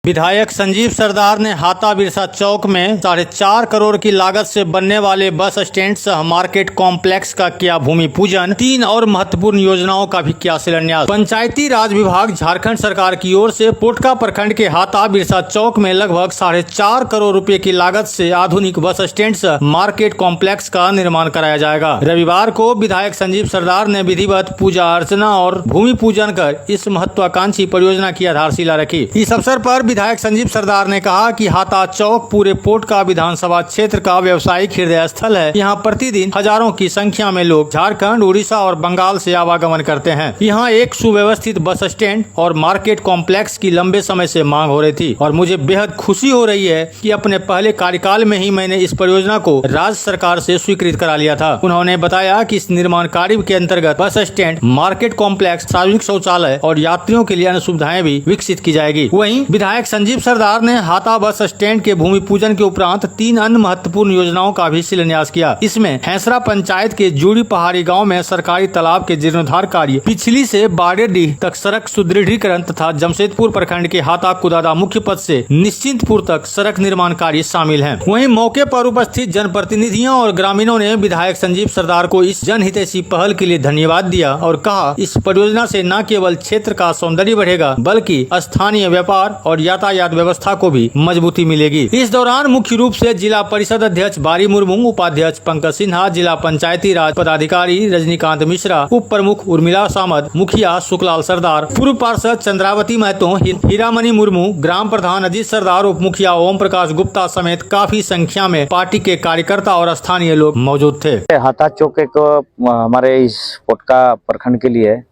विधायक संजीव सरदार ने हाता बिरसा चौक में 4.5 करोड़ की लागत से बनने वाले बस स्टैंड सह मार्केट कॉम्प्लेक्स का किया भूमि पूजन। 3 और महत्वपूर्ण योजनाओं का भी किया शिलान्यास। पंचायती राज विभाग झारखंड सरकार की ओर से पोटका प्रखंड के हाता बिरसा चौक में लगभग 4.5 करोड़ रुपए की लागत से आधुनिक बस स्टैंड सह मार्केट कॉम्प्लेक्स का निर्माण कराया जाएगा। रविवार को विधायक संजीव सरदार ने विधिवत पूजा अर्चना और भूमि पूजन कर इस महत्वाकांक्षी परियोजना की आधारशिला रखी। इस अवसर पर विधायक संजीव सरदार ने कहा कि हाता चौक पूरे पोटका विधानसभा क्षेत्र का व्यवसायिक हृदय स्थल है। यहाँ प्रतिदिन हजारों की संख्या में लोग झारखंड, उड़ीसा और बंगाल से आवागमन करते हैं। यहाँ एक सुव्यवस्थित बस स्टैंड और मार्केट कॉम्प्लेक्स की लंबे समय से मांग हो रही थी और मुझे बेहद खुशी हो रही है कि अपने पहले कार्यकाल में ही मैंने इस परियोजना को राज्य सरकार से स्वीकृत करा लिया था। उन्होंने बताया कि इस निर्माण कार्य के अंतर्गत बस स्टैंड, मार्केट कॉम्प्लेक्स, सार्वजनिक शौचालय और यात्रियों के लिए अन्य सुविधाएं भी विकसित की जाएगी। वहीं विधायक संजीव सरदार ने हाता बस स्टैंड के भूमि पूजन के उपरांत 3 अन्य महत्वपूर्ण योजनाओं का भी शिलान्यास किया। इसमें हैंसरा पंचायत के जूड़ी पहाड़ी गांव में सरकारी तालाब के जीर्णोद्धार कार्य, पिछली से बाड़ेडीह तक सड़क सुदृढ़ीकरण तथा जमशेदपुर प्रखंड के हाता कुदादा मुख्य पथ से निश्चिंतपुर तक सड़क निर्माण कार्य शामिल है। वहीं मौके पर उपस्थित जनप्रतिनिधियों और ग्रामीणों ने विधायक संजीव सरदार को इस जनहितैषी पहल के लिए धन्यवाद दिया और कहा, इस परियोजना से न केवल क्षेत्र का सौंदर्य बढ़ेगा बल्कि स्थानीय व्यापार और यातायात व्यवस्था को भी मजबूती मिलेगी। इस दौरान मुख्य रूप से जिला परिषद अध्यक्ष बारी मुर्मू, उपाध्यक्ष पंकज सिन्हा, जिला पंचायती राज पदाधिकारी रजनीकांत मिश्रा, उप प्रमुख उर्मिला सामद, मुखिया सुखलाल सरदार, पूर्व पार्षद चंद्रावती महतो, हीरामणि मुर्मू, ग्राम प्रधान अजीत सरदार, उप मुखिया ओम प्रकाश गुप्ता समेत काफी संख्या में पार्टी के कार्यकर्ता और स्थानीय लोग मौजूद थे। हाता चौक एक हमारे इस पोटका प्रखंड के लिए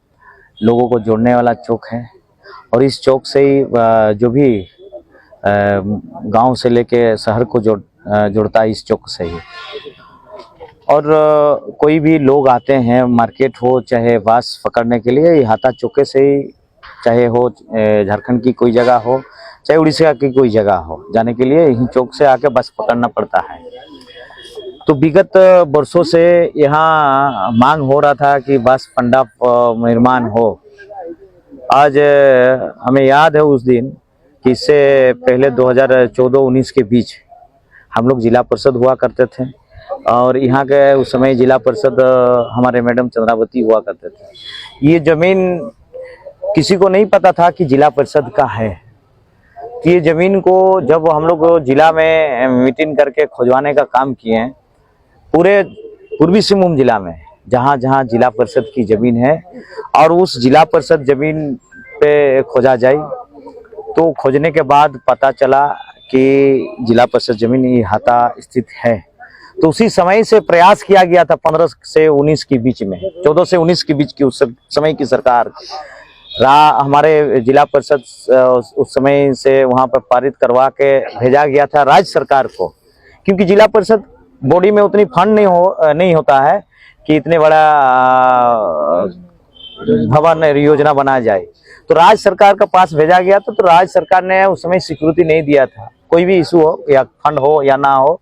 लोगों को जोड़ने वाला चौक है और इस चौक से ही जो भी गांव से लेके शहर को जोड़ता है इस चौक से ही। और कोई भी लोग आते हैं, मार्केट हो चाहे बस पकड़ने के लिए, हाता चौके से ही, चाहे हो झारखंड की कोई जगह हो चाहे उड़ीसा की कोई जगह हो, जाने के लिए यही चौक से आके बस पकड़ना पड़ता है। तो विगत वर्षों से यहाँ मांग हो रहा था कि बस फंडा निर्माण हो। आज हमें याद है उस दिन कि इससे पहले 2014-19 के बीच हम लोग जिला परिषद हुआ करते थे और यहाँ के उस समय जिला परिषद हमारे मैडम चंद्रावती हुआ करते थे। ये जमीन किसी को नहीं पता था कि जिला परिषद का है। तो ये जमीन को जब हम लोग जिला में मीटिंग करके खुजवाने का काम किए हैं, पूरे पूर्वी सिंहभूम जिला में जहाँ जहाँ जिला परिषद की जमीन है और उस जिला परिषद जमीन पे खोजा जाए, तो खोजने के बाद पता चला कि जिला परिषद जमीन ये हाता स्थित है। तो उसी समय से प्रयास किया गया था 15 से 19 के बीच में, 14 से 19 के बीच की उस समय की सरकार हमारे जिला परिषद उस समय से वहां पर पारित करवा के भेजा गया था राज्य सरकार को, क्योंकि जिला परिषद बॉडी में उतनी फंड नहीं होता है कि इतने बड़ा भवन योजना बनाया जाए। तो राज्य सरकार का पास भेजा गया था, तो राज्य सरकार ने उस समय स्वीकृति नहीं दिया था, कोई भी इशू हो या फंड हो या ना हो।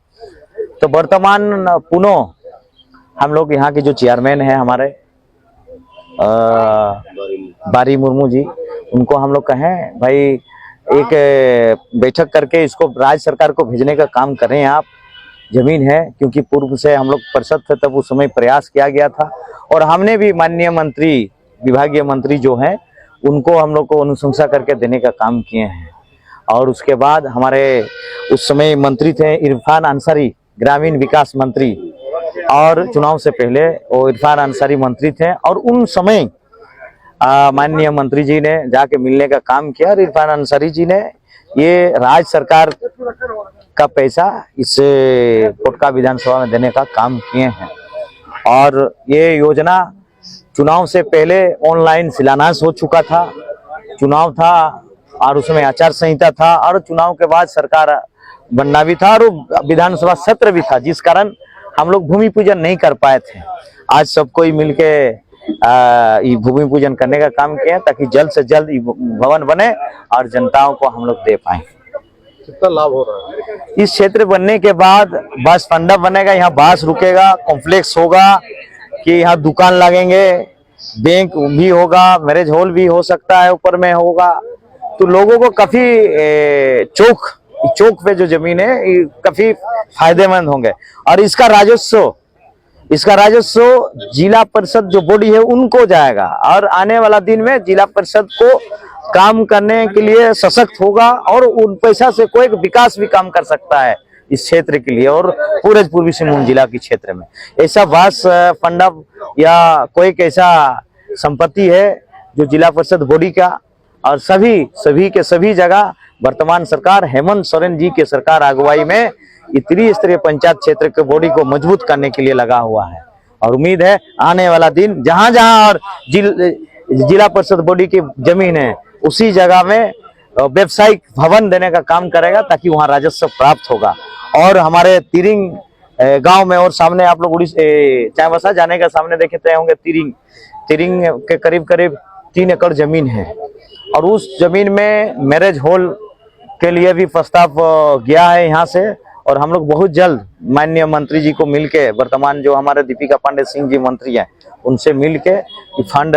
तो वर्तमान पुनः हम लोग यहाँ के जो चेयरमैन है हमारे बारी मुर्मू जी, उनको हम लोग कहें भाई एक बैठक करके इसको राज्य सरकार को भेजने का काम करें आप। जमीन है, क्योंकि पूर्व से हम लोग परिषद थे तब उस समय प्रयास किया गया था और हमने भी माननीय मंत्री, विभागीय मंत्री जो हैं उनको हम लोग को अनुशंसा करके देने का काम किए हैं। और उसके बाद हमारे उस समय मंत्री थे इरफान अंसारी, ग्रामीण विकास मंत्री, और चुनाव से पहले वो इरफान अंसारी मंत्री थे और उन समय माननीय मंत्री जी ने जाके मिलने का काम किया और इरफान अंसारी जी ने ये राज्य सरकार का पैसा इस पोटका विधानसभा में देने का काम किए हैं। और ये योजना चुनाव से पहले ऑनलाइन शिलान्यास हो चुका था, चुनाव था और उसमें आचार संहिता था और चुनाव के बाद सरकार बनना भी था और विधानसभा सत्र भी था, जिस कारण हम लोग भूमि पूजन नहीं कर पाए थे। आज सब कोई मिलके भूमि पूजन करने का काम किया ताकि जल्द से जल्द भवन बने और जनताओं को हम लोग दे पाए। कितना लाभ हो रहा है इस क्षेत्र बनने के बाद? बस फंडा बनेगा, यहाँ बस रुकेगा, कॉम्प्लेक्स होगा कि यहाँ दुकान लगेंगे, बैंक भी होगा, मैरिज हॉल भी हो सकता है ऊपर में होगा। तो लोगों को काफी चौक पे जो जमीन है ये काफी फायदेमंद होंगे। और इसका राजस्व जिला परिषद जो बॉडी है उनको जाएगा, और आने वाला दिन में जिला परिषद को काम करने के लिए सशक्त होगा और उन पैसा से कोई विकास भी काम कर सकता है इस क्षेत्र के लिए और पूरे पूर्वी सिंहभूम जिला के क्षेत्र में। ऐसा वास फंडा या कोई ऐसा संपत्ति है जो जिला परिषद बॉडी का और सभी के सभी जगह वर्तमान सरकार हेमंत सोरेन जी के सरकार अगुवाई में त्रिस्तरीय पंचायत क्षेत्र के बॉडी को मजबूत करने के लिए लगा हुआ है। और उम्मीद है आने वाला दिन जहां जहां और जिला परिषद बॉडी की जमीन है उसी जगह में व्यवसायिक भवन देने का काम करेगा ताकि वहां राजस्व प्राप्त होगा। और हमारे तिरिंग गांव में और सामने आप लोग चाईबासा जाने का सामने देखे तय होंगे, तिरिंग के करीब 3 एकड़ जमीन है और उस जमीन में मैरिज हॉल के लिए भी प्रस्ताव गया है यहाँ से। और हम लोग बहुत जल्द माननीय मंत्री जी को मिलके, वर्तमान जो हमारे दीपिका पांडे सिंह जी मंत्री हैं उनसे मिलके फंड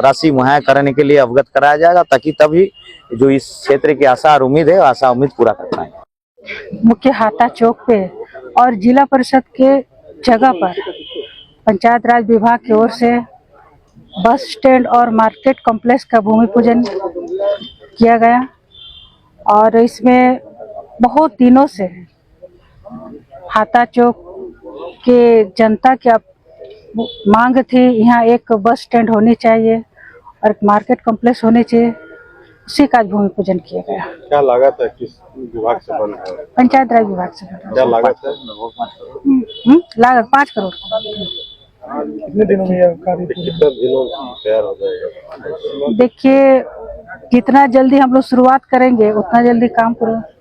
राशि मुहैया कराने के लिए अवगत कराया जाएगा ताकि तभी जो इस क्षेत्र की आशा और उम्मीद है आशा उम्मीद पूरा कर पाए। मुख्य हाता चौक पे और जिला परिषद के जगह पर पंचायत राज विभाग की ओर से बस स्टैंड और मार्केट कॉम्प्लेक्स का भूमि पूजन किया गया। और इसमें बहुत दिनों से हाता चौक के जनता की मांग थी, यहाँ एक बस स्टैंड होनी चाहिए और एक मार्केट कॉम्प्लेक्स होनी चाहिए, उसी का भूमि पूजन किया गया। क्या लागत है, किस विभाग से बन रहा है? पंचायत राज विभाग से। क्या लागत है? लागत 5 करोड़। कितने दिनों में यह कार्य कितने दिनों में तैयार हो जाएगा? देखिए जितना जल्दी हम लोग शुरुआत करेंगे उतना जल्दी काम करेंगे।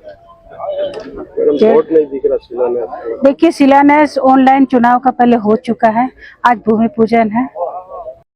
बोर्ड नहीं दिख रहा शिलान्यास। देखिए शिलान्यास ऑनलाइन चुनाव का पहले हो चुका है, आज भूमि पूजन है।